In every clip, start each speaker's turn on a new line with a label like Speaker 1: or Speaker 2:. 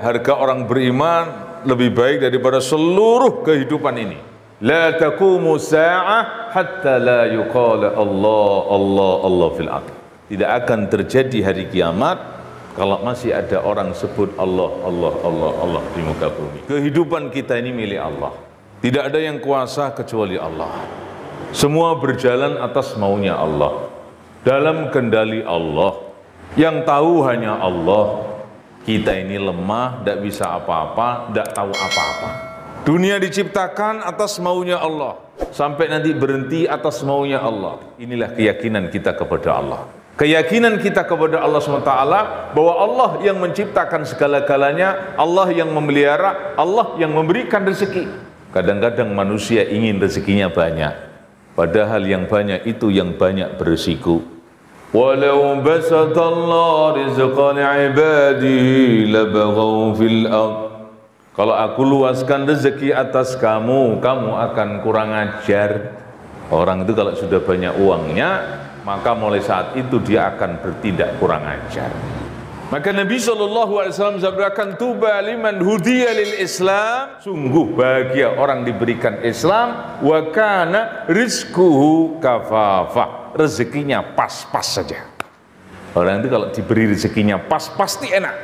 Speaker 1: Harga orang beriman lebih baik daripada seluruh kehidupan ini. La taqumu sa'ah hatta la yuqala Allah Allah Allah fil ardh. Tidak akan terjadi hari kiamat kalau masih ada orang sebut Allah Allah Allah Allah di muka bumi. Kehidupan kita ini milik Allah. Tidak ada yang kuasa kecuali Allah. Semua berjalan atas maunya Allah, dalam kendali Allah. Yang tahu hanya Allah. Kita ini lemah, tidak bisa apa-apa, tidak tahu apa-apa. Dunia diciptakan atas maunya Allah, sampai nanti berhenti atas maunya Allah. Inilah keyakinan kita kepada Allah. Keyakinan kita kepada Allah SWT, bahwa Allah yang menciptakan segala-galanya, Allah yang memelihara, Allah yang memberikan rezeki. Kadang-kadang manusia ingin rezekinya banyak, padahal yang banyak itu yang banyak berisiko. Walau basatallahu rizqa li'ibadihi labaghaw fil ardh. Kalau aku luaskan rezeki atas kamu, kamu akan kurang ajar. Orang itu kalau sudah banyak uangnya, maka mulai saat itu dia akan bertindak kurang ajar. Maka Nabi SAW sabdakan, tuba liman hudiya lil Islam. Sungguh bahagia orang diberikan Islam, wa kana rizquhu kafafah. Rezekinya pas-pas saja. Orang itu kalau diberi rezekinya pas, pasti enak.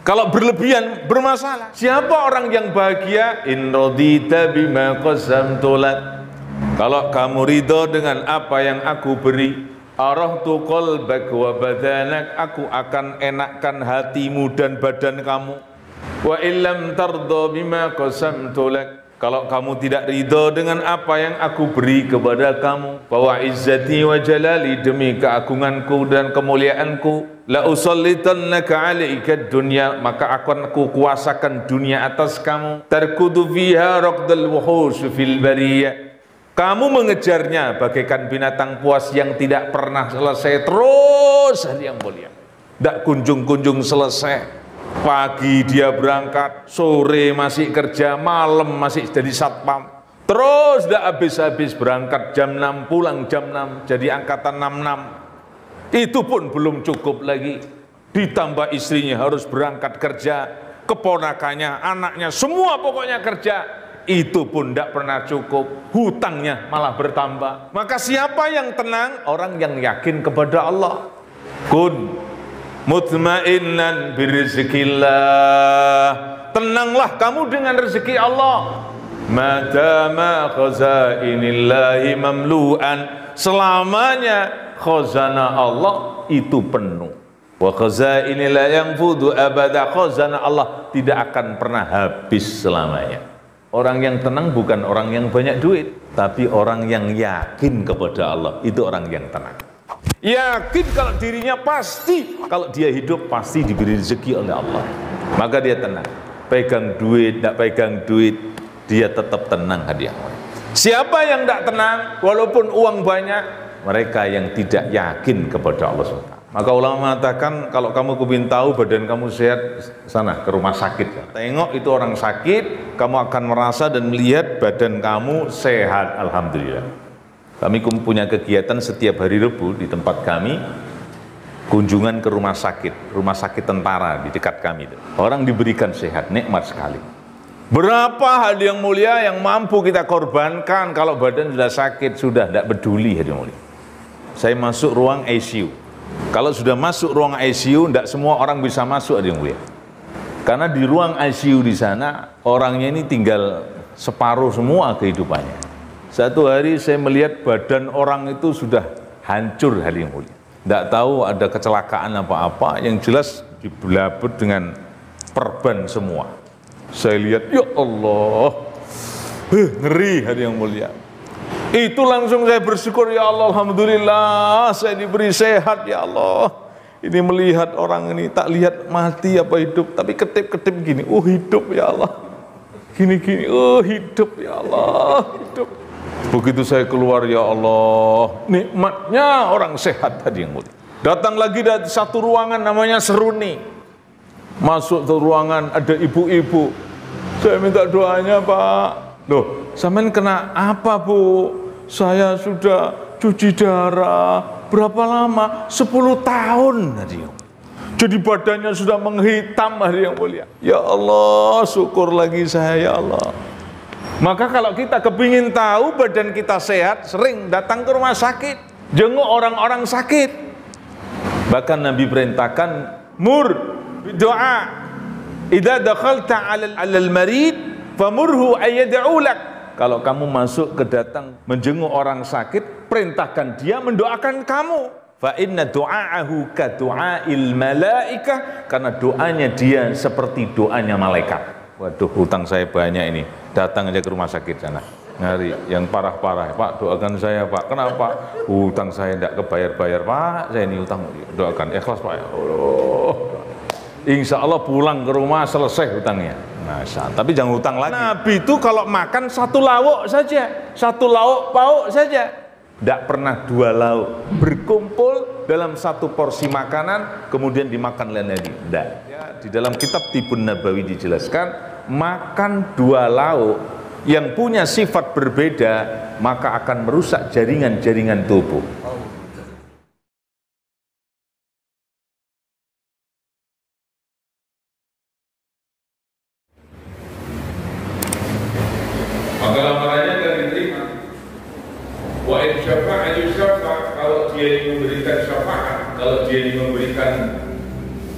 Speaker 1: Kalau berlebihan, bermasalah. Siapa orang yang bahagia? In radita bima qasamtu lak. Kalau kamu ridho dengan apa yang aku beri, arahtu qalbak wa badanak, aku akan enakkan hatimu dan badan kamu. Wa illam tardha bima qasamtu lak. Kalau kamu tidak ridho dengan apa yang aku beri kepada kamu, bahwa izzati wa jalali, demi keagunganku dan kemuliaanku, la usallitannaka alaika dunya, maka akan aku kuasakan dunia atas kamu. Tarkudu fiha raqdal wuhush fil bariyah. Kamu mengejarnya bagaikan binatang puas yang tidak pernah selesai terus, hari yang mulia. Tidak kunjung-kunjung selesai. Pagi dia berangkat, sore masih kerja, malam masih jadi satpam. Terus tidak habis-habis, berangkat jam 6, pulang jam 6, jadi angkatan 66. Itu pun belum cukup lagi. Ditambah istrinya harus berangkat kerja, keponakannya, anaknya, semua pokoknya kerja. Itu pun tidak pernah cukup, hutangnya malah bertambah. Maka siapa yang tenang? Orang yang yakin kepada Allah. Kun mutmainnan birizkillah. Tenanglah kamu dengan rezeki Allah. Madama khazainillahi mamlu'an. Selamanya khazanah Allah itu penuh. Wa khazainillahi yanfudu abada. Khazanah Allah tidak akan pernah habis selamanya. Orang yang tenang bukan orang yang banyak duit, tapi orang yang yakin kepada Allah. Itu orang yang tenang. Yakin kalau dirinya pasti, kalau dia hidup pasti diberi rezeki oleh Allah. Maka dia tenang. Pegang duit, tidak pegang duit, dia tetap tenang hadiah. Siapa yang tidak tenang, walaupun uang banyak, mereka yang tidak yakin kepada Allah SWT. Maka ulama mengatakan, kalau kamu kepingin tahu badan kamu sehat, sana ke rumah sakit. Tengok itu orang sakit, kamu akan merasa dan melihat badan kamu sehat, alhamdulillah. Kami punya kegiatan setiap hari Rabu di tempat kami, kunjungan ke rumah sakit tentara di dekat kami. Orang diberikan sehat, nikmat sekali. Berapa hadiah yang mulia yang mampu kita korbankan kalau badan sudah sakit, sudah tidak peduli hadiah mulia. Saya masuk ruang ICU. Kalau sudah masuk ruang ICU, tidak semua orang bisa masuk hadiah mulia. Karena di ruang ICU di sana, orangnya ini tinggal separuh semua kehidupannya. Satu hari saya melihat badan orang itu sudah hancur hadiah mulia. Tidak tahu ada kecelakaan apa-apa, yang jelas dibelabut dengan perban semua. Saya lihat, ya Allah, ngeri hadiah mulia. Itu langsung saya bersyukur, ya Allah, alhamdulillah saya diberi sehat, ya Allah. Ini melihat orang ini, tak lihat mati apa hidup, tapi ketip-ketip gini, oh hidup ya Allah. Gini-gini, oh hidup ya Allah, hidup. Begitu saya keluar, ya Allah, nikmatnya orang sehat tadi yang mulia. Datang lagi dari satu ruangan namanya Seruni. Masuk ke ruangan, ada ibu-ibu. Saya minta doanya, Pak. Loh, sampean kena apa, Bu? Saya sudah cuci darah. Berapa lama? 10 tahun. Jadi badannya sudah menghitam, hari yang mulia. Ya Allah, syukur lagi saya, ya Allah. Maka kalau kita kepingin tahu badan kita sehat, sering datang ke rumah sakit, jenguk orang-orang sakit. Bahkan Nabi perintahkan, mur doa, idza dakhalta 'alal marid famurhu ayyad'ulak. Kalau kamu masuk ke datang menjenguk orang sakit, perintahkan dia mendoakan kamu. Fa inna du'aahu ka du'ail malaikah, karena doanya dia seperti doanya malaikat. Waduh, hutang saya banyak ini. Datang aja ke rumah sakit sana. Nyari yang parah-parah. Pak, doakan saya, Pak. Kenapa? Hutang saya tidak kebayar-bayar, Pak. Saya ini hutang. Doakan, ikhlas, Pak. Allah. Insya Allah pulang ke rumah selesai hutangnya. Masa, tapi jangan hutang lagi. Nabi itu kalau makan 1 lauk saja. 1 lauk pauk saja. Tidak pernah 2 lauk. Berkumpul dalam 1 porsi makanan, kemudian dimakan oleh Nabi. Tidak. Ya, di dalam kitab Tibun Nabawi dijelaskan, makan 2 lauk yang punya sifat berbeda, maka akan merusak jaringan-jaringan tubuh. Maka lamarannya akan diterima. Wa in syafa'a yusyafa', kalau dia ingin memberikan syafaat, kalau dia ingin memberikan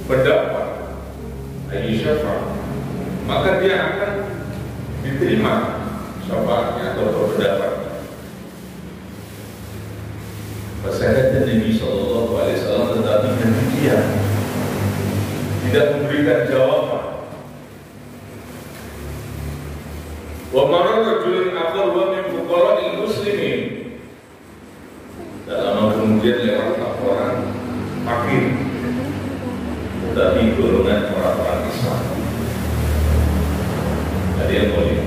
Speaker 1: pendapat, yusyafa', maka dia akan diterima syafaatnya atau pendapatnya. Pasal Nabi sallallahu alaihi wasallam, tetapi dia tidak memberikan jawaban. Wa marra rajulun akhar wa min fuqara'il muslimin. Dalam kemudian lewat orang fakir, tapi golongan orang-orang Islam. Ada yang boleh.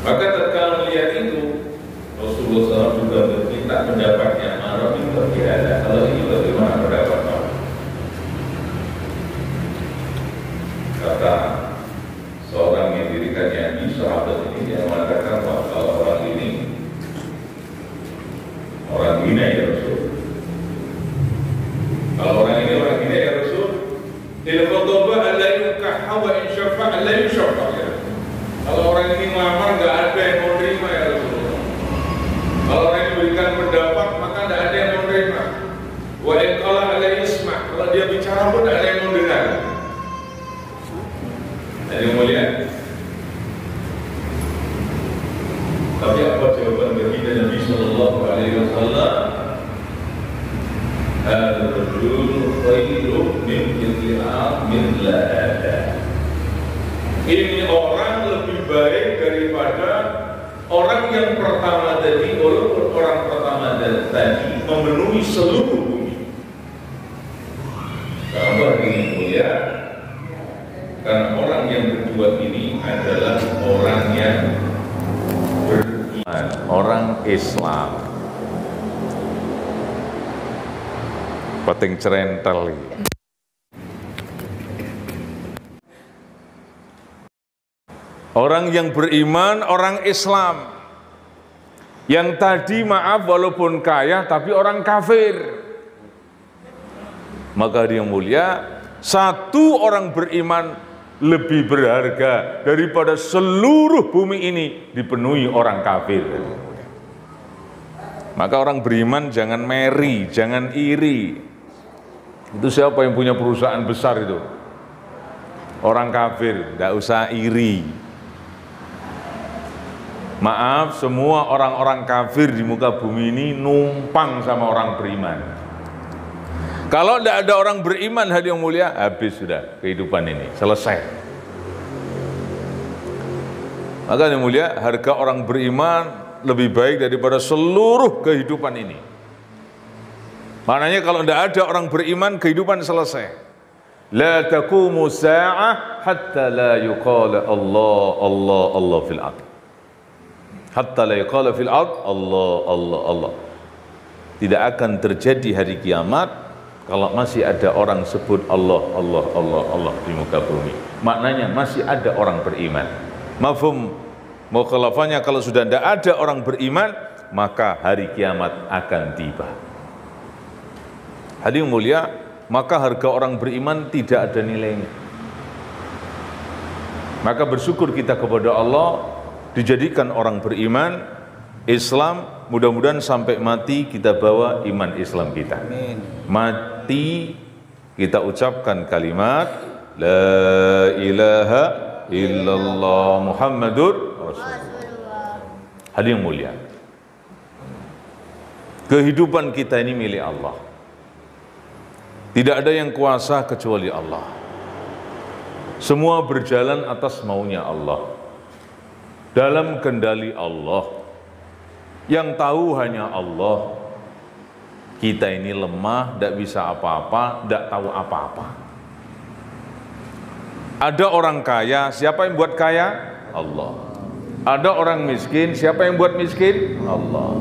Speaker 1: Maka tatkala melihat itu, Rasulullah SAW juga berminta pendapatnya. Marah itu berkira, kalau ini bagaimana pendapat kamu? Kata seorang yang dirikannya di sahabat ini, dia mengatakan bahwa kalau orang ini orang gina ya Rasul. Kalau orang ini orang gina ya Rasul, tidak khotbah alla yukah wa in syafa' alla yusyafa' ya. Kalau orang ini ngelamar nggak ada yang mau terima ya Rasul. Kalau orang ini berikan pendapat, maka tidak ada yang mau terima. Wa in qala alla yusma', kalau dia bicara pun tidak ada yang mau dengar. Ada yang mau lihat? Tapi apa jawaban baginda Nabi sallallahu alaihi wasallam? Ar-rajul khairun min ilti'am min la ada. Ini orang lebih baik daripada orang yang pertama tadi, walaupun orang pertama tadi memenuhi seluruh bumi. Kenapa ini mulia? Karena orang yang kedua ini adalah orang yang beriman, orang Islam. Penting cerentel. Orang yang beriman, orang Islam. Yang tadi maaf walaupun kaya tapi orang kafir. Maka dia mulia, satu orang beriman lebih berharga daripada seluruh bumi ini dipenuhi orang kafir. Maka orang beriman jangan meri, jangan iri. Itu siapa yang punya perusahaan besar itu? Orang kafir, tidak usah iri. Maaf, semua orang-orang kafir di muka bumi ini numpang sama orang beriman. Kalau tidak ada orang beriman, hadirin yang mulia, habis sudah kehidupan ini, selesai. Maka yang mulia, harga orang beriman lebih baik daripada seluruh kehidupan ini. Maknanya kalau tidak ada orang beriman, kehidupan selesai. La taqumu sa'ah hatta la yuqala Allah, Allah, Allah fil ard. Hatta la yuqala fil ard, Allah, Allah, Allah. Tidak akan terjadi hari kiamat Kalau masih ada orang sebut Allah, Allah, Allah, Allah di muka bumi, maknanya masih ada orang beriman. Mafhum mukhalafahnya, kalau sudah tidak ada orang beriman, maka hari kiamat akan tiba. Hadirin mulia, maka harga orang beriman tidak ada nilainya. Maka bersyukur kita kepada Allah dijadikan orang beriman, Islam, mudah-mudahan sampai mati kita bawa iman Islam kita. Amin. Mati kita ucapkan kalimat La ilaha illallah Muhammadur Rasulullah. Hadirin mulia, kehidupan kita ini milik Allah. Tidak ada yang kuasa kecuali Allah. Semua berjalan atas maunya Allah, dalam kendali Allah. Yang tahu hanya Allah. Kita ini lemah, tidak bisa apa-apa, tidak tahu apa-apa. Ada orang kaya, siapa yang buat kaya? Allah. Ada orang miskin, siapa yang buat miskin? Allah.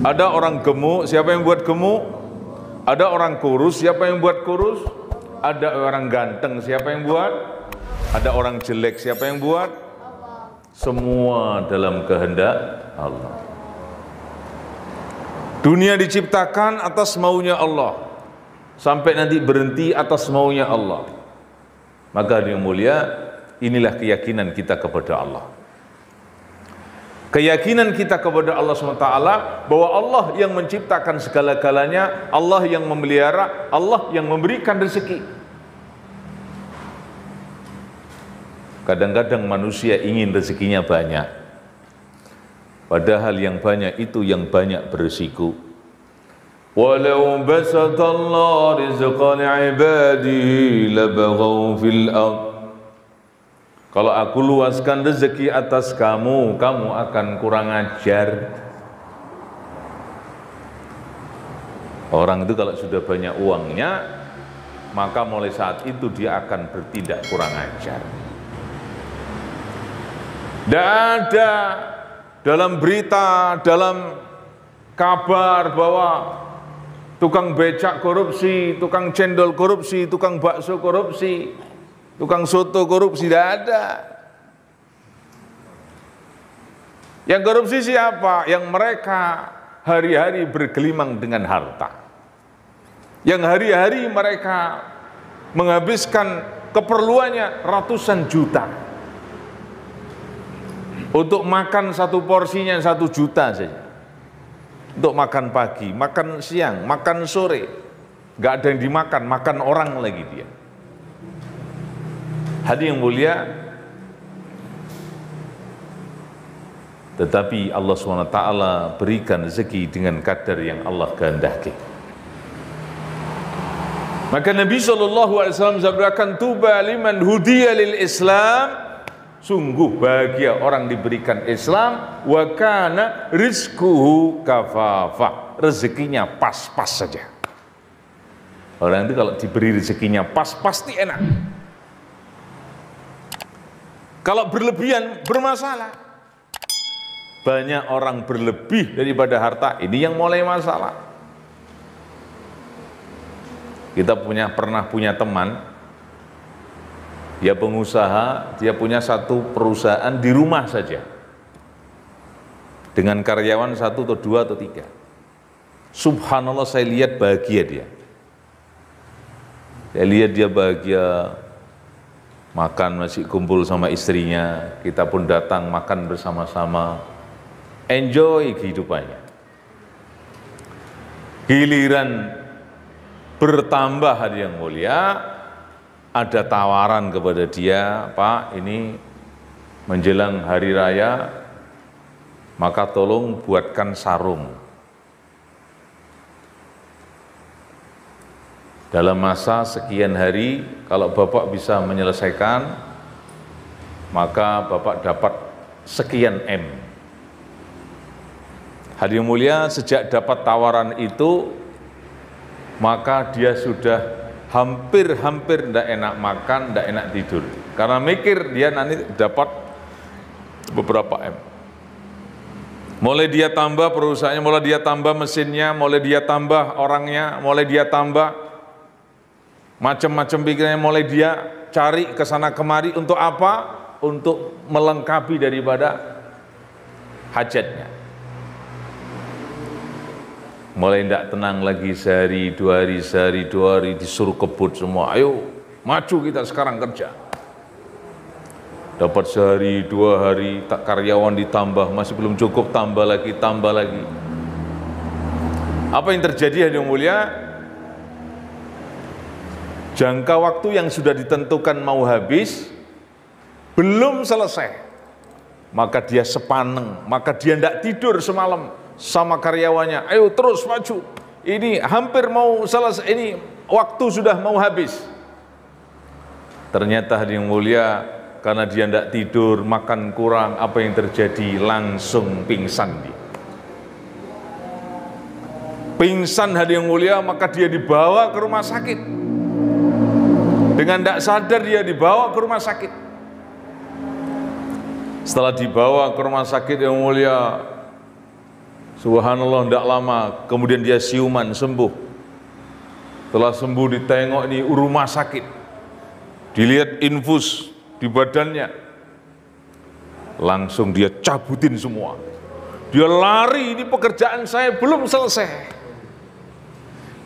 Speaker 1: Ada orang gemuk, siapa yang buat gemuk? Ada orang kurus, siapa yang buat kurus? Ada orang ganteng, siapa yang buat? Ada orang jelek, siapa yang buat? Semua dalam kehendak Allah. Dunia diciptakan atas maunya Allah, sampai nanti berhenti atas maunya Allah. Maka yang mulia, inilah keyakinan kita kepada Allah. Keyakinan kita kepada Allah SWT, bahwa Allah yang menciptakan segala-galanya, Allah yang memelihara, Allah yang memberikan rezeki. Kadang-kadang manusia ingin rezekinya banyak, padahal yang banyak itu yang banyak berisiko. Walau basatallahu rizqa li'ibadihi labaghaw fil ardh. Kalau aku luaskan rezeki atas kamu, kamu akan kurang ajar. Orang itu kalau sudah banyak uangnya, maka mulai saat itu dia akan bertindak kurang ajar. Tidak ada dalam berita, dalam kabar bahwa tukang becak korupsi, tukang cendol korupsi, tukang bakso korupsi, tukang soto korupsi, tidak ada. Yang korupsi siapa? Yang mereka hari-hari bergelimang dengan harta, yang hari-hari mereka menghabiskan keperluannya ratusan juta untuk makan satu porsinya 1 juta saja. Untuk makan pagi, makan siang, makan sore, nggak ada yang dimakan, makan orang lagi dia. Hadirin yang mulia, tetapi Allah SWT berikan rezeki dengan kadar yang Allah kehendaki. Maka Nabi SAW sabdakan, tuba liman hudiya lil Islam, sungguh bahagia orang diberikan Islam, wa kana rizquhu kafafa, rezekinya pas-pas saja. Orang itu kalau diberi rezekinya pas, pasti enak. Kalau berlebihan, bermasalah. Banyak orang berlebih daripada harta, ini yang mulai masalah. Kita pernah punya teman, dia pengusaha, dia punya satu perusahaan di rumah saja, dengan karyawan 1 atau 2 atau 3. Subhanallah, saya lihat bahagia dia. Saya lihat dia bahagia, makan masih kumpul sama istrinya, kita pun datang makan bersama-sama, enjoy kehidupannya. Giliran bertambah hari yang mulia, ada tawaran kepada dia, Pak, ini menjelang hari raya, maka tolong buatkan sarung. Dalam masa sekian hari, kalau Bapak bisa menyelesaikan, maka Bapak dapat sekian M. Hadirin mulia, sejak dapat tawaran itu, maka dia sudah hampir tidak enak makan, tidak enak tidur. Karena mikir dia nanti dapat beberapa M. Mulai dia tambah perusahaannya, mulai dia tambah mesinnya, mulai dia tambah orangnya, mulai dia tambah. Macam-macam pikirannya mulai dia cari ke sana kemari untuk apa? Untuk melengkapi daripada hajatnya. Mulai tidak tenang lagi, sehari, 2 hari, sehari, 2 hari, disuruh kebut semua. Ayo, maju kita sekarang kerja. Dapat sehari, 2 hari, tak karyawan ditambah, masih belum cukup, tambah lagi, tambah lagi. Apa yang terjadi hadirin mulia? Jangka waktu yang sudah ditentukan mau habis, belum selesai. Maka dia sepaneng, maka dia tidak tidur semalam sama karyawannya. Ayo terus maju, ini hampir mau selesai, ini waktu sudah mau habis. Ternyata hadirin mulia, karena dia tidak tidur, makan kurang, apa yang terjadi? Langsung pingsan dia. Pingsan hadirin mulia, maka dia dibawa ke rumah sakit. Dengan tidak sadar dia dibawa ke rumah sakit. Setelah dibawa ke rumah sakit yang mulia, subhanallah, tidak lama kemudian dia siuman, sembuh. Setelah sembuh ditengok, ini rumah sakit, dilihat infus di badannya, langsung dia cabutin semua. Dia lari, ini pekerjaan saya belum selesai.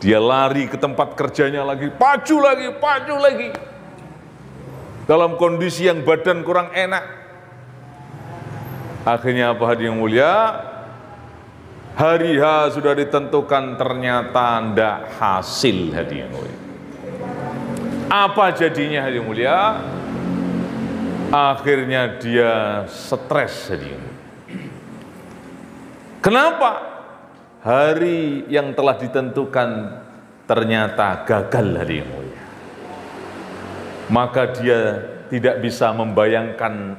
Speaker 1: Dia lari ke tempat kerjanya lagi, pacu lagi, pacu lagi. Dalam kondisi yang badan kurang enak. Akhirnya apa hadirin mulia? Hari H sudah ditentukan, ternyata tidak hasil hadirin mulia. Apa jadinya hadirin mulia? Akhirnya dia stres hadirin. Kenapa? Hari yang telah ditentukan ternyata gagal hadirin mulia. Maka dia tidak bisa membayangkan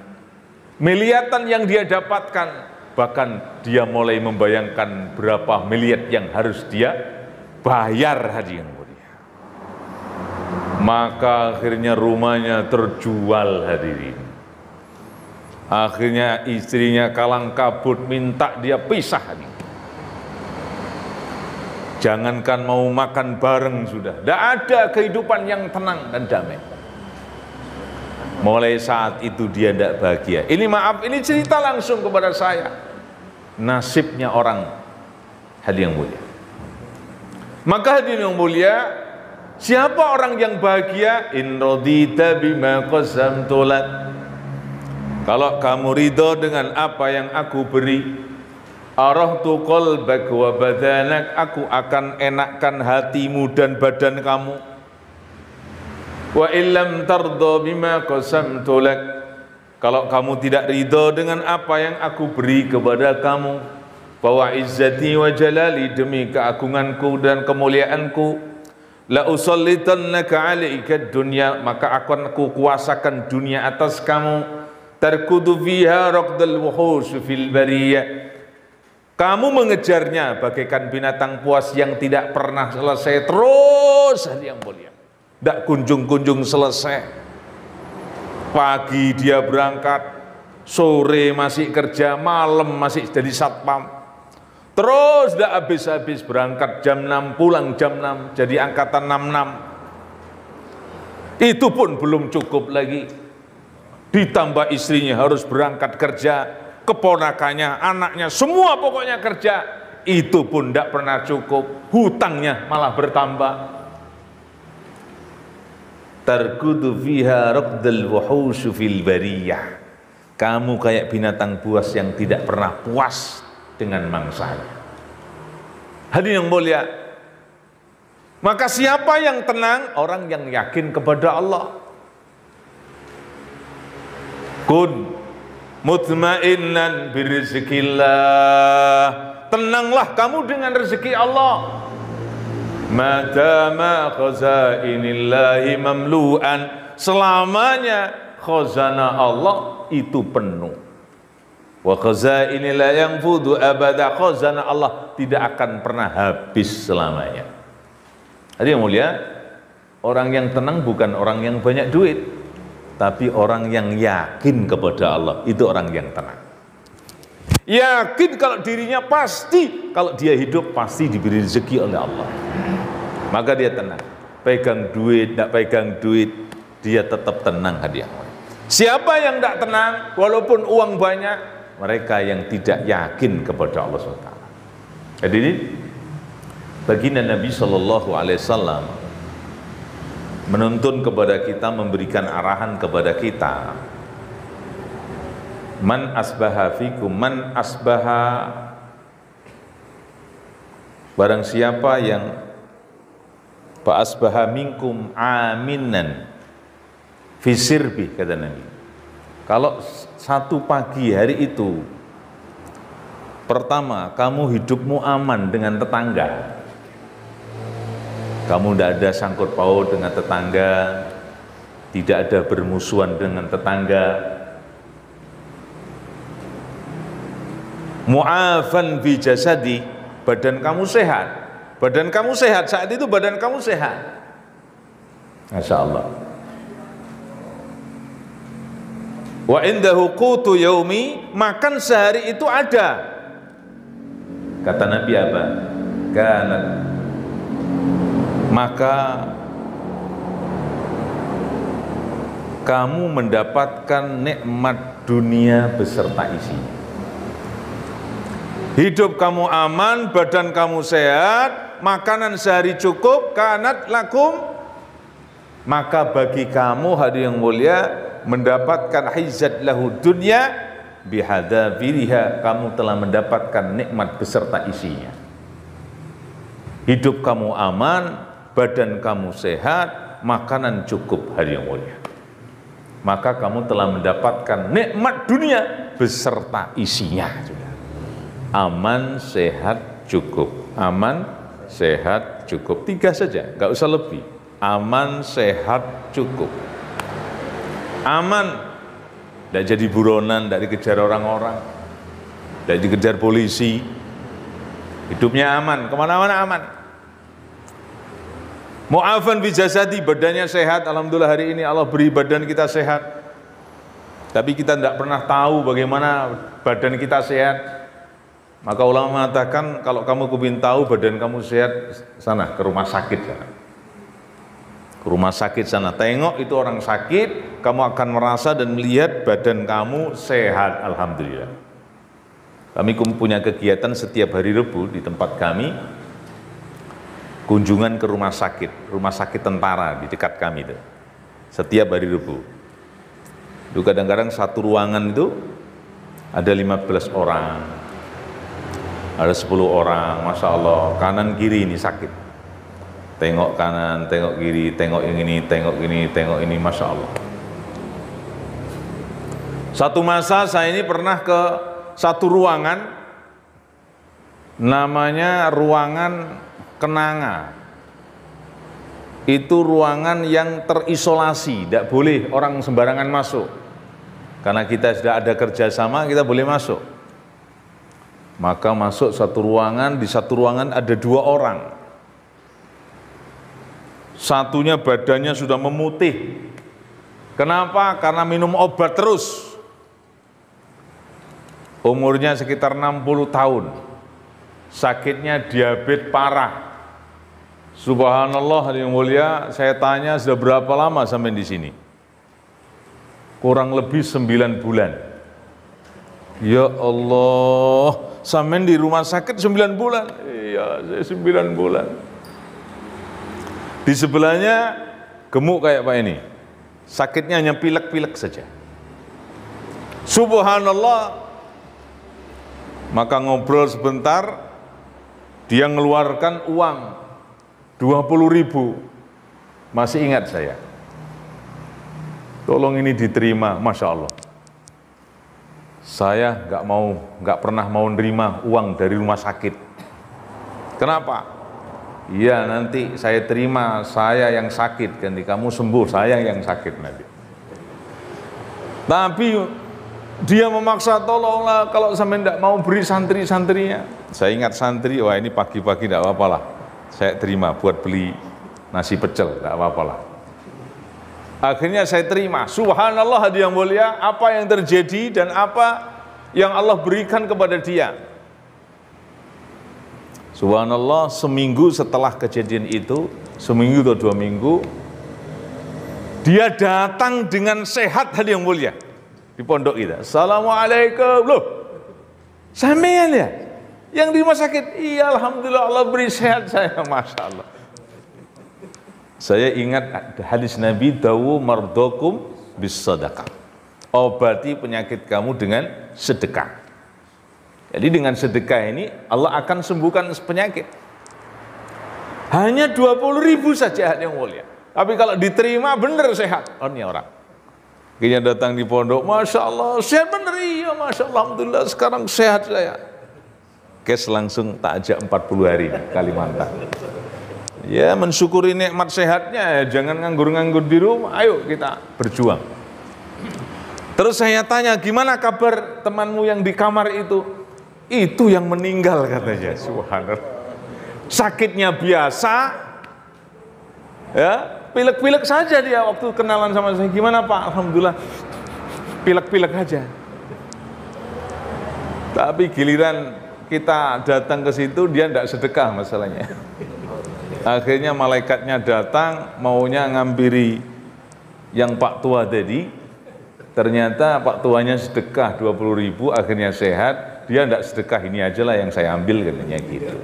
Speaker 1: miliatan yang dia dapatkan, bahkan dia mulai membayangkan berapa miliar yang harus dia bayar hadirin mulia. Maka akhirnya rumahnya terjual hadirin. Akhirnya istrinya kalang kabut minta dia pisah hadirin. Jangankan mau makan bareng sudah, tidak ada kehidupan yang tenang dan damai. Mulai saat itu dia tidak bahagia. Ini maaf, ini cerita langsung kepada saya. Nasibnya orang hadirin mulia. Maka hadirin yang mulia, siapa orang yang bahagia? In radita bima qasamtu lak. Kalau kamu ridho dengan apa yang aku beri, arahtu qalbak wa badanak, aku akan enakkan hatimu dan badan kamu. Wa illam tardha bima qasamtu lak, kalau kamu tidak ridho dengan apa yang aku beri kepada kamu, bahwa izzati wa jalali, demi keagunganku dan kemuliaanku, la usallitannaka alaika dunya, maka akan aku kuasakan dunia atas kamu. Tarkudu fiha raqdal wuhush fil bariyah, kamu mengejarnya bagaikan binatang buas yang tidak pernah selesai, terus yang mulia, tidak kunjung-kunjung selesai. Pagi dia berangkat, sore masih kerja, malam masih jadi satpam, terus tidak habis-habis, berangkat jam 6, pulang jam 6, jadi angkatan 66. Itu pun belum cukup lagi, ditambah istrinya harus berangkat kerja, keponakannya, anaknya, semua pokoknya kerja. Itu pun tidak pernah cukup, hutangnya malah bertambah. Tarkudu fiha raqdal wuhush fil bariyah, kamu kayak binatang buas yang tidak pernah puas dengan mangsanya. Hadirin yang mulia, maka siapa yang tenang? Orang yang yakin kepada Allah. Kun mutmainnan birizkillah, tenanglah kamu dengan rezeki Allah. Madama khazainillahi mamlu'an, selamanya khazanah Allah itu penuh. Wa khazainillah yanfudu abada, khazanah Allah tidak akan pernah habis selamanya. Jadi yang mulia, orang yang tenang bukan orang yang banyak duit, tapi orang yang yakin kepada Allah, itu orang yang tenang. Yakin kalau dirinya pasti, kalau dia hidup pasti diberi rezeki oleh Allah, maka dia tenang. pegang duit, tidak pegang duit, dia tetap tenang hadiah. Siapa yang tidak tenang, walaupun uang banyak, mereka yang tidak yakin kepada Allah SWT. Jadi ini baginda Nabi SAW menuntun kepada kita, memberikan arahan kepada kita. Man asbaha fikum, man asbaha, barang siapa yang fa asbaha minkum aminan fi sirbi, kata Nabi. Kalau satu pagi hari itu, pertama, kamu hidupmu aman dengan tetangga, kamu tidak ada sangkut paut dengan tetangga, tidak ada bermusuhan dengan tetangga, mu'afan fi jasadi, badan kamu sehat. Badan kamu sehat, saat itu badan kamu sehat. Masya Allah. Wa indahu qutu yaumi, makan sehari itu ada. Kata Nabi apa? Kanat, maka kamu mendapatkan nikmat dunia beserta isinya. Hidup kamu aman, badan kamu sehat, makanan sehari cukup, kanat lakum, maka bagi kamu hadirin yang mulia mendapatkan hizat lahu dunya bihadzafiriha, kamu telah mendapatkan nikmat beserta isinya. Hidup kamu aman, badan kamu sehat, makanan cukup hadirin yang mulia, maka kamu telah mendapatkan nikmat dunia beserta isinya juga. Aman, sehat, cukup. Aman, sehat, cukup. 3 saja, nggak usah lebih. Aman, sehat, cukup. Aman, tidak jadi buronan, tidak dikejar orang-orang, tidak dikejar polisi. Hidupnya aman, kemana-mana aman. Mu'afan fi jasadi, badannya sehat. Alhamdulillah hari ini Allah beri badan kita sehat. Tapi kita tidak pernah tahu bagaimana badan kita sehat. Maka ulama mengatakan, kalau kamu kepingin tahu badan kamu sehat, sana ke rumah sakit sana. Ke rumah sakit sana, tengok itu orang sakit, kamu akan merasa dan melihat badan kamu sehat, alhamdulillah. Kami punya kegiatan setiap hari Rebu di tempat kami, kunjungan ke rumah sakit tentara di dekat kami itu. Setiap hari Rebu. Itu kadang-kadang satu ruangan itu ada 15 orang. Ada 10 orang, Masya Allah, kanan kiri ini sakit. Tengok kanan, tengok kiri, tengok yang ini, tengok ini, tengok ini, Masya Allah. Satu masa saya ini pernah ke satu ruangan, namanya ruangan kenanga. Itu ruangan yang terisolasi, tidak boleh orang sembarangan masuk. Karena kita sudah ada kerjasama, kita boleh masuk. Maka masuk satu ruangan, di satu ruangan ada 2 orang. Satunya badannya sudah memutih. Kenapa? Karena minum obat terus. Umurnya sekitar 60 tahun. Sakitnya diabetes parah. Subhanallah yang mulia, saya tanya sudah berapa lama sampai di sini? Kurang lebih 9 bulan. Ya Allah, sampai di rumah sakit 9 bulan. Iya, saya 9 bulan. Di sebelahnya gemuk kayak Pak ini. Sakitnya hanya pilek-pilek saja. Subhanallah. Maka ngobrol sebentar, dia ngeluarkan uang 20.000. Masih ingat saya. Tolong ini diterima, Masya Allah. Saya nggak pernah mau nerima uang dari rumah sakit. Kenapa? Iya, nanti saya terima, saya yang sakit, ganti kamu sembuh, saya yang sakit nanti. Tapi dia memaksa, tolonglah kalau sampai tidak mau beri santri-santrinya. Saya ingat santri, wah ini pagi-pagi tidak apa-apa lah, saya terima buat beli nasi pecel, tidak apa-apa lah. Akhirnya saya terima. Subhanallah hadiah mulia, apa yang terjadi dan apa yang Allah berikan kepada dia. Subhanallah, seminggu setelah kejadian itu seminggu atau 2 minggu, dia datang dengan sehat hadi yang mulia di pondok kita. Assalamualaikum. Loh, sampean ya? Yang di rumah sakit? Iya, alhamdulillah Allah beri sehat saya, masya Allah. Saya ingat hadis Nabi, dawu mardokum bis sadaqah. Obati penyakit kamu dengan sedekah. Jadi dengan sedekah ini Allah akan sembuhkan penyakit. Hanya 20.000 saja yang mulia. Tapi kalau diterima benar sehat. Oh ini orang. Akhirnya datang di pondok, masya Allah sehat benar, iya masya Allah, alhamdulillah sekarang sehat saya. Kes langsung tak ajak 40 hari Kalimantan. Ya mensyukuri nikmat sehatnya, jangan nganggur-nganggur di rumah. Ayo kita berjuang. Terus saya tanya, gimana kabar temanmu yang di kamar itu? Itu yang meninggal katanya. Subhanallah. Sakitnya biasa, ya pilek-pilek saja dia waktu kenalan sama saya. Gimana Pak? Alhamdulillah pilek-pilek aja. Tapi giliran kita datang ke situ dia tidak sedekah masalahnya. Akhirnya malaikatnya datang maunya ngampiri yang Pak Tua tadi. Ternyata Pak Tuanya sedekah 20.000, akhirnya sehat. Dia tidak sedekah, ini aja lah yang saya ambil katanya gitu.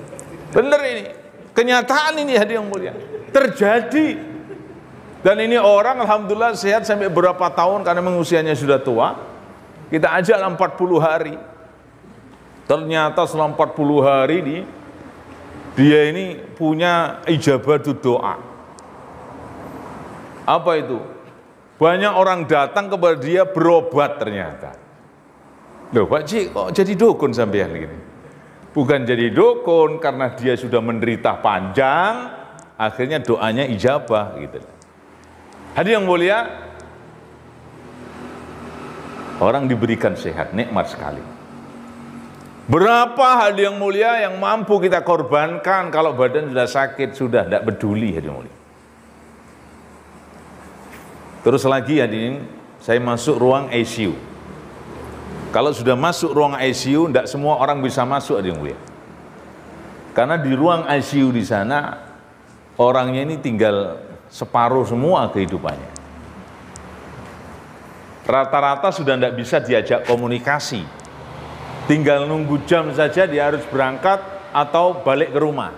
Speaker 1: Bener ini, kenyataan ini hadiah yang mulia terjadi. Dan ini orang alhamdulillah sehat sampai berapa tahun karena usianya sudah tua. Kita ajak 40 hari. Ternyata selama 40 hari ini dia ini punya ijabah doa. Apa itu? Banyak orang datang kepada dia berobat ternyata. Loh Pak Cik, kok jadi dukun sampean gini? Bukan jadi dukun karena dia sudah menderita panjang, akhirnya doanya ijabah gitu. Hadirin yang mulia, orang diberikan sehat, nikmat sekali. Berapa hadirin yang mulia yang mampu kita korbankan kalau badan sudah sakit, sudah tidak peduli hadirin yang mulia. Terus lagi hadirin, saya masuk ruang ICU. Kalau sudah masuk ruang ICU, tidak semua orang bisa masuk hadirin yang mulia. Karena di ruang ICU di sana, orangnya ini tinggal separuh semua kehidupannya. Rata-rata sudah tidak bisa diajak komunikasi. Tinggal nunggu jam saja dia harus berangkat atau balik ke rumah.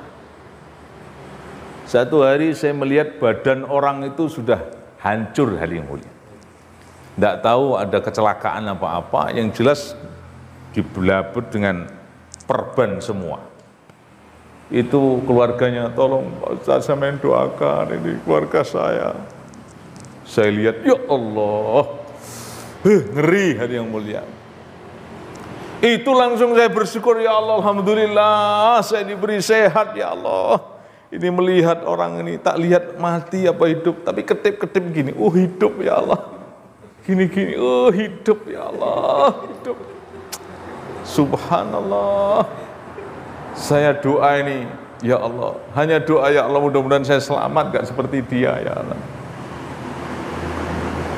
Speaker 1: Satu hari saya melihat badan orang itu sudah hancur hadirin yang mulia. Tidak tahu ada kecelakaan apa-apa, yang jelas dibelabut dengan perban semua. Itu keluarganya, tolong Pak Ustaz sampean doakan ini keluarga saya. Saya lihat, ya Allah, ngeri hadirin yang mulia. Itu langsung saya bersyukur, ya Allah, alhamdulillah saya diberi sehat ya Allah. Ini melihat orang ini, tak lihat mati apa hidup, tapi ketip-ketip gini, hidup ya Allah. Gini-gini, hidup ya Allah, hidup. Subhanallah. Saya doa ini, ya Allah, hanya doa ya Allah, mudah-mudahan saya selamat gak seperti dia ya Allah.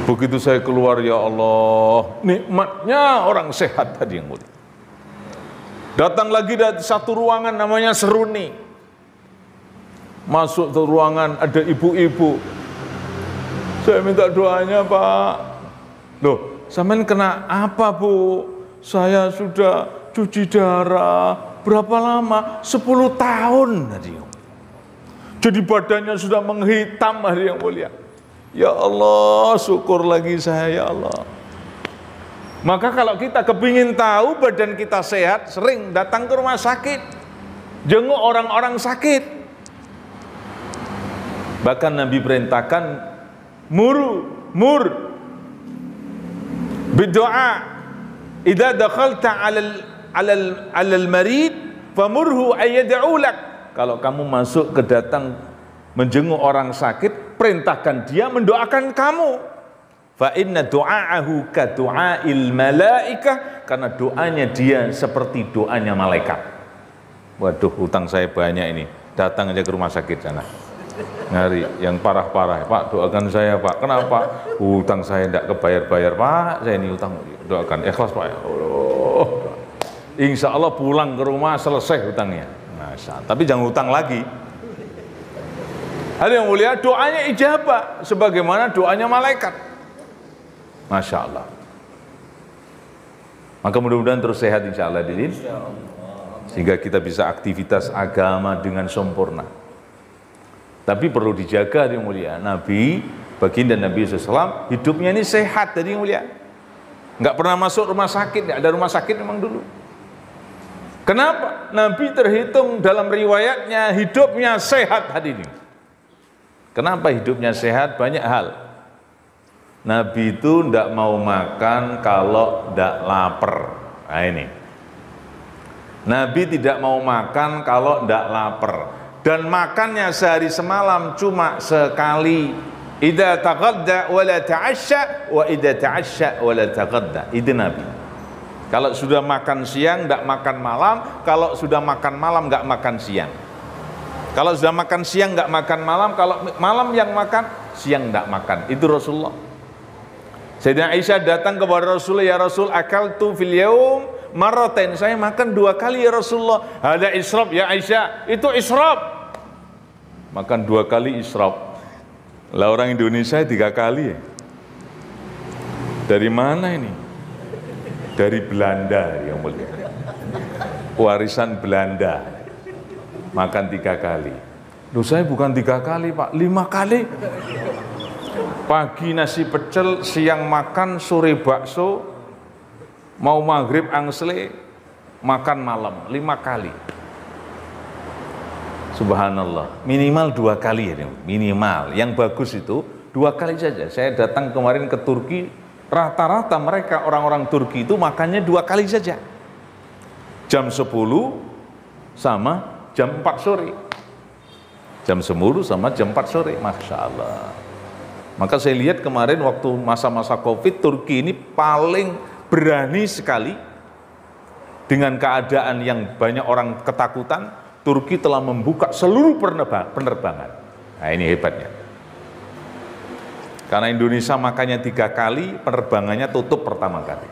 Speaker 1: Begitu saya keluar, ya Allah, nikmatnya orang sehat tadi yang mulia. Datang lagi dari satu ruangan namanya Seruni. Masuk ke ruangan ada ibu-ibu. Saya minta doanya Pak. Loh, sampean kena apa Bu? Saya sudah cuci darah. Berapa lama? 10 tahun. Jadi badannya sudah menghitam hari yang mulia. Ya Allah, syukur lagi saya ya Allah. Maka kalau kita kepingin tahu badan kita sehat, sering datang ke rumah sakit. Jenguk orang-orang sakit. Bahkan Nabi perintahkan mur berdoa idza dakhalta 'alal marid famurhu ayyad'u lak. Kalau kamu masuk ke datang menjenguk orang sakit, perintahkan dia mendoakan kamu. Fa inna du'aahu ka du'ail malaikah, karena doanya dia seperti doanya malaikat. Waduh, hutang saya banyak ini. Datang aja ke rumah sakit sana. Nyari yang parah-parah, Pak doakan saya Pak. Kenapa? Hutang saya tidak kebayar-bayar Pak. Saya ini hutang, doakan ikhlas Pak. Oh, insya Allah pulang ke rumah selesai hutangnya. Masya Allah. Tapi jangan hutang lagi. Hadirin yang mulia, doanya ijabah sebagaimana doanya malaikat. Masya Allah. Maka mudah-mudahan terus sehat insya Allah, hadirin, sehingga kita bisa aktivitas agama dengan sempurna. Tapi perlu dijaga, hadirin mulia, Nabi, baginda Nabi SAW, hidupnya ini sehat, hadirin mulia. Nggak pernah masuk rumah sakit, nggak ada rumah sakit memang dulu. Kenapa? Nabi terhitung dalam riwayatnya hidupnya sehat, hadirin. Kenapa hidupnya sehat? Banyak hal. Nabi itu tidak mau makan kalau tidak lapar. Nah ini. Nabi tidak mau makan kalau tidak lapar. Dan makannya sehari semalam cuma sekali. Idza taghadda wa la ta'asya wa idza ta'asya wa la taghadda. Itu Nabi. Kalau sudah makan siang tidak makan malam, kalau sudah makan malam nggak makan siang. Kalau sudah makan siang nggak makan malam, kalau malam yang makan, siang nggak makan. Itu Rasulullah. Sayyidina Aisyah datang kepada Rasulullah, ya Rasul, akaltu fil yaum marratain. Saya makan 2 kali ya Rasulullah. Hada israf ya Aisyah, itu israf. Makan 2 kali israf. Lah orang Indonesia 3 kali ya. Dari mana ini? Dari Belanda yang mulia. Warisan Belanda. Makan 3 kali. Loh saya bukan 3 kali Pak, 5 kali. Pagi nasi pecel, siang makan, sore bakso, mau maghrib angsle, makan malam 5 kali. Subhanallah, minimal 2 kali ya, minimal. Yang bagus itu 2 kali saja. Saya datang kemarin ke Turki, rata-rata mereka orang-orang Turki itu makannya 2 kali saja. Jam 10 sama jam 4 sore. Jam 10 sama jam 4 sore, Masya Allah. Maka saya lihat kemarin waktu masa-masa Covid, Turki ini paling berani sekali dengan keadaan yang banyak orang ketakutan. Turki telah membuka seluruh penerbangan. Nah ini hebatnya. Karena Indonesia makanya 3 kali, penerbangannya tutup pertama kali.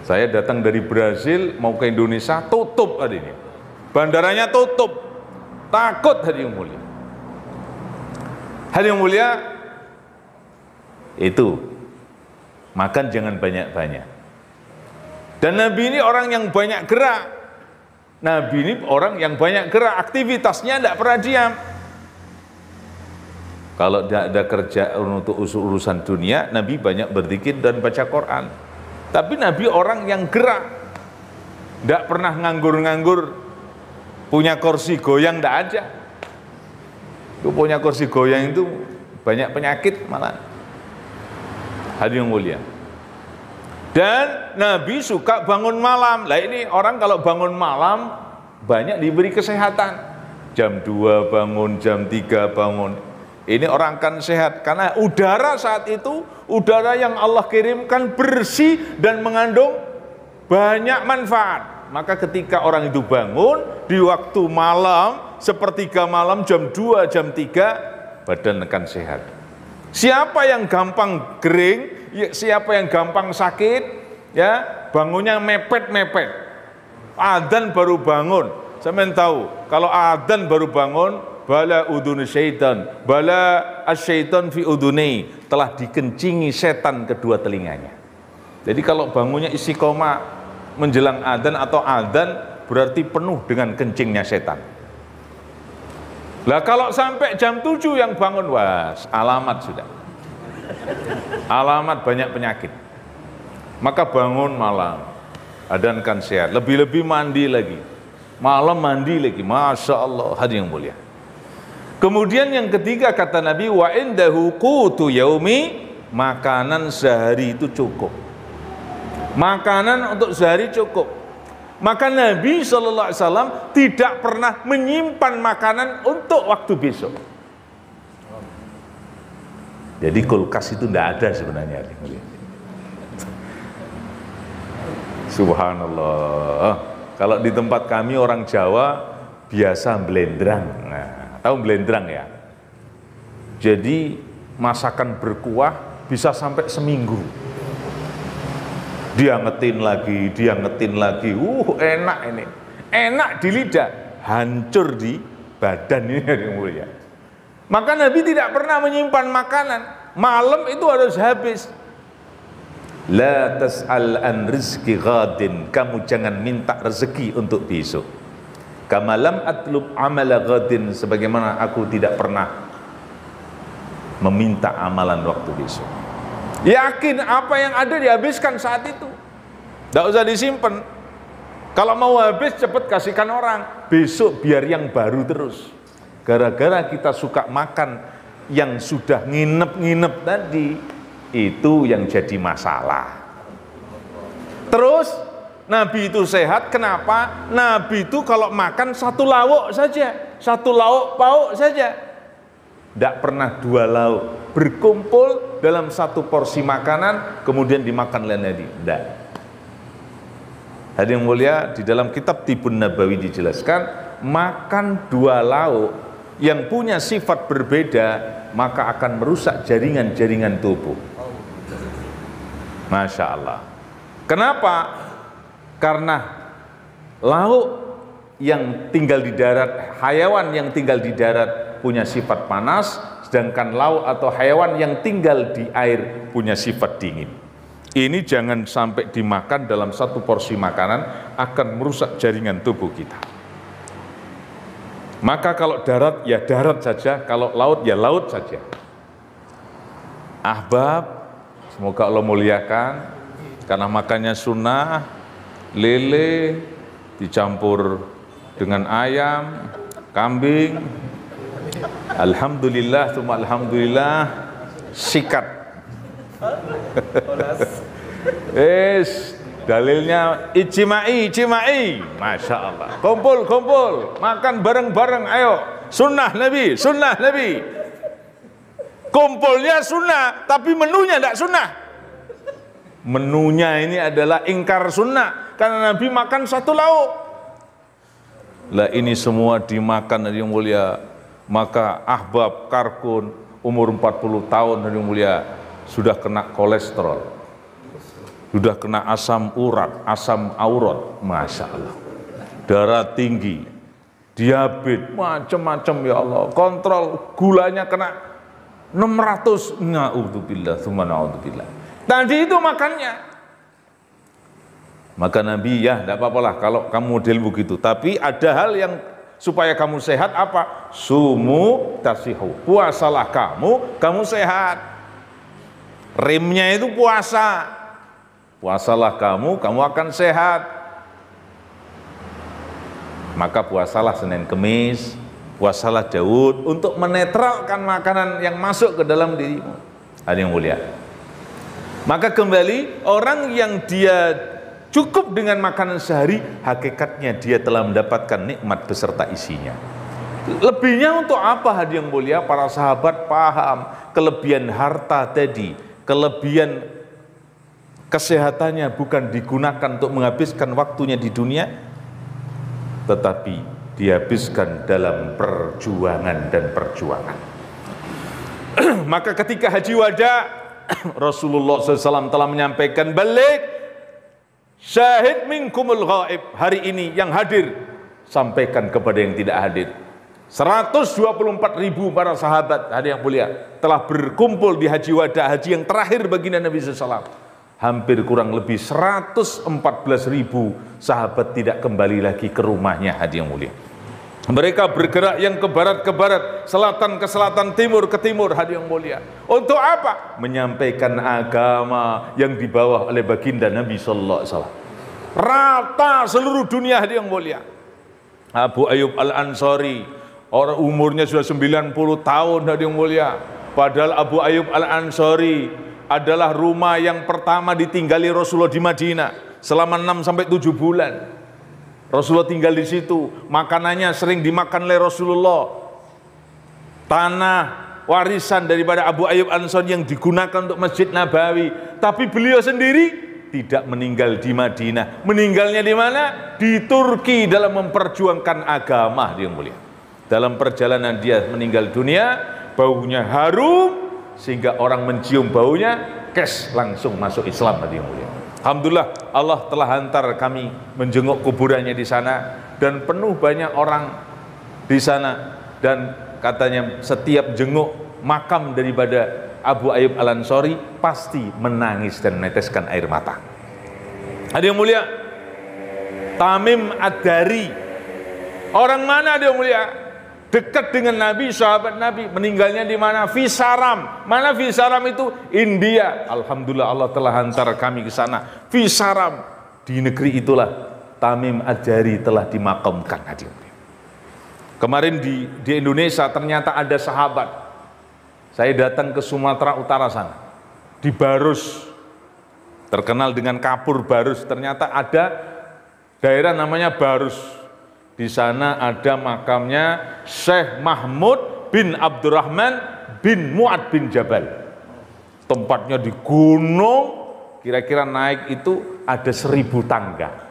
Speaker 1: Saya datang dari Brasil mau ke Indonesia, tutup hari ini. Bandaranya tutup, takut hari yang mulia. Hal yang mulia itu makan jangan banyak-banyak. Dan Nabi ini orang yang banyak gerak. Nabi ini orang yang banyak gerak, aktivitasnya tidak pernah diam. Kalau tidak ada kerjaan untuk urusan dunia, Nabi banyak berzikir dan baca Quran. Tapi Nabi orang yang gerak, tidak pernah nganggur-nganggur, punya kursi goyang tidak aja. Itu punya kursi goyang itu banyak penyakit malah. Hadirin yang mulia. Dan Nabi suka bangun malam. Lah ini orang kalau bangun malam banyak diberi kesehatan. Jam 2 bangun, jam 3 bangun. Ini orang akan sehat karena udara saat itu udara yang Allah kirimkan bersih dan mengandung banyak manfaat. Maka ketika orang itu bangun di waktu malam, sepertiga malam, jam 2, jam 3, badan akan sehat. Siapa yang gampang kering, siapa yang gampang sakit, ya bangunnya mepet-mepet. Adzan baru bangun. Saya tahu, kalau adzan baru bangun, bala udun syaitan, bala asyaitan fi udunai, telah dikencingi setan kedua telinganya. Jadi kalau bangunnya istiqomah menjelang adzan atau adzan berarti penuh dengan kencingnya setan. Lah kalau sampai jam 7 yang bangun, wah alamat sudah. Alamat banyak penyakit. Maka bangun malam, adzankan sehat, lebih-lebih mandi lagi. Malam mandi lagi, Masya Allah, hadirin yang mulia. Kemudian yang ketiga kata Nabi, wa indahu qutu yaumi, makanan sehari itu cukup. Makanan untuk sehari cukup. Maka Nabi SAW tidak pernah menyimpan makanan untuk waktu besok. Jadi kulkas itu tidak ada sebenarnya. Subhanallah. Kalau di tempat kami orang Jawa biasa blendrang. Nah, tahu blendrang ya? Jadi masakan berkuah bisa sampai seminggu. Dia ngetin lagi, enak ini, enak di lidah, hancur di badan ini yang mulia. Maka Nabi tidak pernah menyimpan makanan. Malam itu harus habis. La tas'al an rizki ghadin, kamu jangan minta rezeki untuk besok. Kamalam atlub amala ghadin, sebagaimana aku tidak pernah meminta amalan waktu besok. Yakin apa yang ada dihabiskan saat itu, tidak usah disimpan. Kalau mau habis cepat kasihkan orang, besok biar yang baru terus. Gara-gara kita suka makan yang sudah nginep-nginep tadi, itu yang jadi masalah. Terus Nabi itu sehat, kenapa? Nabi itu kalau makan satu lauk saja, satu lauk pauk saja, tidak pernah dua lauk berkumpul dalam satu porsi makanan kemudian dimakan oleh Nabi. Tidak. Hadirin mulia, di dalam kitab Tibun Nabawi dijelaskan, makan dua lauk yang punya sifat berbeda maka akan merusak jaringan-jaringan tubuh. Masya Allah. Kenapa? Karena lauk yang tinggal di darat, hayawan yang tinggal di darat punya sifat panas, sedangkan lauk atau hayawan yang tinggal di air punya sifat dingin. Ini jangan sampai dimakan dalam satu porsi makanan, akan merusak jaringan tubuh kita. Maka kalau darat ya darat saja, kalau laut ya laut saja. Ahbab, semoga Allah muliakan, karena makannya sunnah, lele dicampur dengan ayam, kambing, alhamdulillah, tsumma alhamdulillah, sikat. Dalilnya ijma'i, masya Allah. Kumpul, makan bareng-bareng, ayo. Sunnah Nabi. Kumpulnya sunnah, tapi menunya tidak sunnah. Menunya ini adalah ingkar sunnah, karena Nabi makan satu lauk. Lah ini semua dimakan yang mulia, maka ahbab karkun umur 40 tahun yang mulia sudah kena kolesterol, sudah kena asam urat, asam aurat, masya Allah, darah tinggi, diabetes, macam-macam ya Allah, kontrol gulanya kena 600, na'udzubillah, tsumma na'udzubillah. Tadi itu makannya. Maka Nabi, ya tidak apa-apalah kalau kamu model begitu, tapi ada hal yang supaya kamu sehat apa? Sumu tasihu, puasalah kamu sehat. Remnya itu puasa. Puasalah kamu akan sehat. Maka puasalah Senin Kemis, puasalah Daud untuk menetralkan makanan yang masuk ke dalam dirimu. Ada yang mulia. Maka kembali, orang yang dia cukup dengan makanan sehari, hakikatnya dia telah mendapatkan nikmat beserta isinya. Lebihnya untuk apa, hadiah yang mulia? Para sahabat paham kelebihan harta tadi, kelebihan kesehatannya bukan digunakan untuk menghabiskan waktunya di dunia, tetapi dihabiskan dalam perjuangan dan perjuangan. Maka ketika haji wada, Rasulullah SAW telah menyampaikan, balik syahid minkumul ghaib, hari ini yang hadir sampaikan kepada yang tidak hadir. 124.000 para sahabat, ada yang mulia, telah berkumpul di haji wada, haji yang terakhir baginda Nabi SAW. Hampir kurang lebih 114.000 sahabat tidak kembali lagi ke rumahnya, hadiah yang mulia. Mereka bergerak yang ke barat, selatan ke selatan, timur ke timur, hadiah yang mulia. Untuk apa? Menyampaikan agama yang dibawa oleh baginda Nabi Sallallahu Alaihi Wasallam. Rata seluruh dunia, hadiah yang mulia. Abu Ayyub Al-Ansari, orang umurnya sudah 90 tahun, hadiah yang mulia. Padahal Abu Ayyub Al-Ansari adalah rumah yang pertama ditinggali Rasulullah di Madinah selama 6-7 bulan. Rasulullah tinggal di situ, makanannya sering dimakan oleh Rasulullah. Tanah warisan daripada Abu Ayyub Al-Ansari yang digunakan untuk Masjid Nabawi. Tapi beliau sendiri tidak meninggal di Madinah. Meninggalnya di mana? Di Turki dalam memperjuangkan agama, yang mulia. Dalam perjalanan dia meninggal dunia, baunya harum sehingga orang mencium baunya, kes langsung masuk Islam, yang mulia. Alhamdulillah, Allah telah hantar kami menjenguk kuburannya di sana, dan penuh banyak orang di sana, dan katanya setiap jenguk makam daripada Abu Ayyub Al-Ansari pasti menangis dan meneteskan air mata. Ada yang mulia, Tamim Ad-Dari, orang mana dia mulia? Dekat dengan Nabi, sahabat Nabi. Meninggalnya di mana? Visaram. Mana Visaram itu? India. Alhamdulillah Allah telah hantar kami ke sana. Visaram, di negeri itulah Tamim Ad-Dari telah dimakamkan. Kemarin di Indonesia ternyata ada sahabat. Saya datang ke Sumatera Utara sana, di Barus, terkenal dengan kapur Barus. Ternyata ada daerah namanya Barus. Di sana ada makamnya Syekh Mahmud bin Abdurrahman bin Mu'ad bin Jabal. Tempatnya di gunung, kira-kira naik itu ada 1000 tangga.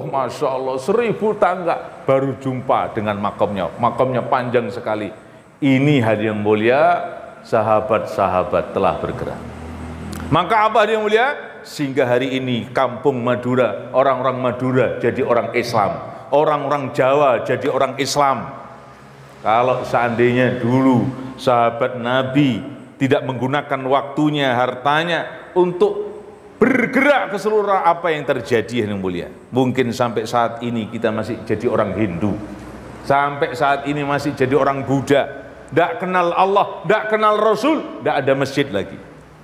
Speaker 1: Masya Allah, 1000 tangga baru jumpa dengan makamnya. Makamnya panjang sekali. Ini hari yang mulia, sahabat-sahabat telah bergerak. Maka apa hari yang mulia? Sehingga hari ini kampung Madura, orang-orang Madura jadi orang Islam. Orang-orang Jawa jadi orang Islam. Kalau seandainya dulu sahabat Nabi tidak menggunakan waktunya, hartanya untuk bergerak ke seluruh apa yang terjadi yang mulia, mungkin sampai saat ini kita masih jadi orang Hindu, sampai saat ini masih jadi orang Buddha, tidak kenal Allah, tidak kenal Rasul, tidak ada masjid lagi.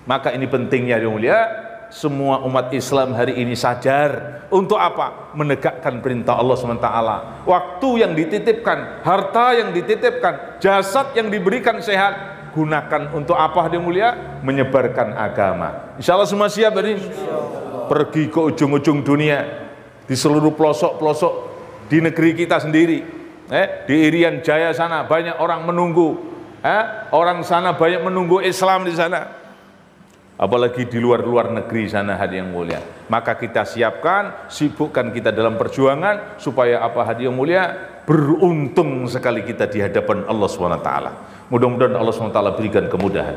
Speaker 1: Maka ini pentingnya yang mulia, semua umat Islam hari ini sadar untuk apa? Menegakkan perintah Allah SWT. Waktu yang dititipkan, harta yang dititipkan, jasad yang diberikan sehat, gunakan untuk apa yang mulia? Menyebarkan agama. Insya Allah semua siap hari ini? Pergi ke ujung-ujung dunia, di seluruh pelosok-pelosok di negeri kita sendiri. Di Irian Jaya sana banyak orang menunggu. Orang sana banyak menunggu Islam di sana. Apalagi di luar negeri sana hadiah yang mulia. Maka kita siapkan, sibukkan kita dalam perjuangan supaya apa hadiah yang mulia? Beruntung sekali kita di hadapan Allah SWT. Mudah-mudahan Allah SWT berikan kemudahan.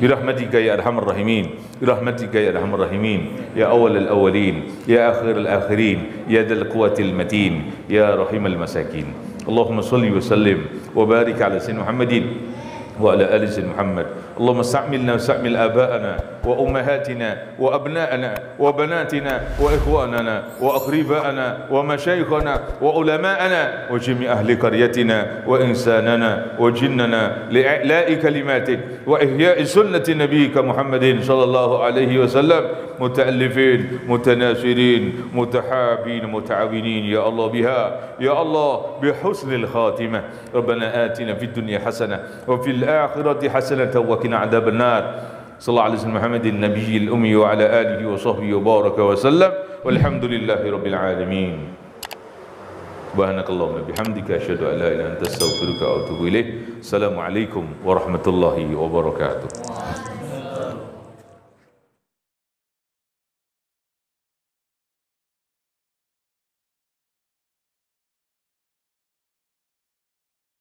Speaker 1: Birahmatika ya arhamar rahimin, birahmatika ya arhamar rahimin, ya awal al-awwalin, ya akhir al-akhirin, ya dzal quwwatil matin, ya rahimul masakin. Allahumma shalli wa sallim wa barik ala sayyidina Muhammadin wa ala ali sayyidina Muhammad. اللهم استعملنا واستعمل آباءنا وأمهاتنا وأبناءنا وبناتنا وإخواننا وأقرباءنا ومشايخنا وعلماءنا وجميع أهل قريتنا وإنساننا وجننا لإعلاء كلماتك وإحياء سنة نبيك محمد صلى الله عليه وسلم متألفين متناصرين متحابين متعاونين يا الله بها يا الله بحسن الخاتمة. ربنا آتنا في الدنيا حسنة وفي الآخرة حسنة وقنا عذاب النار. صلى الله عليه وسلم محمد النبي الأمي وعلى آله وصحبه وبارك وسلم والحمد لله رب العالمين. سبحانك اللهم وبحمدك أشهد أن لا إله إلا أنت أستغفرك وأتوب إليك. السلام عليكم ورحمة الله وبركاته.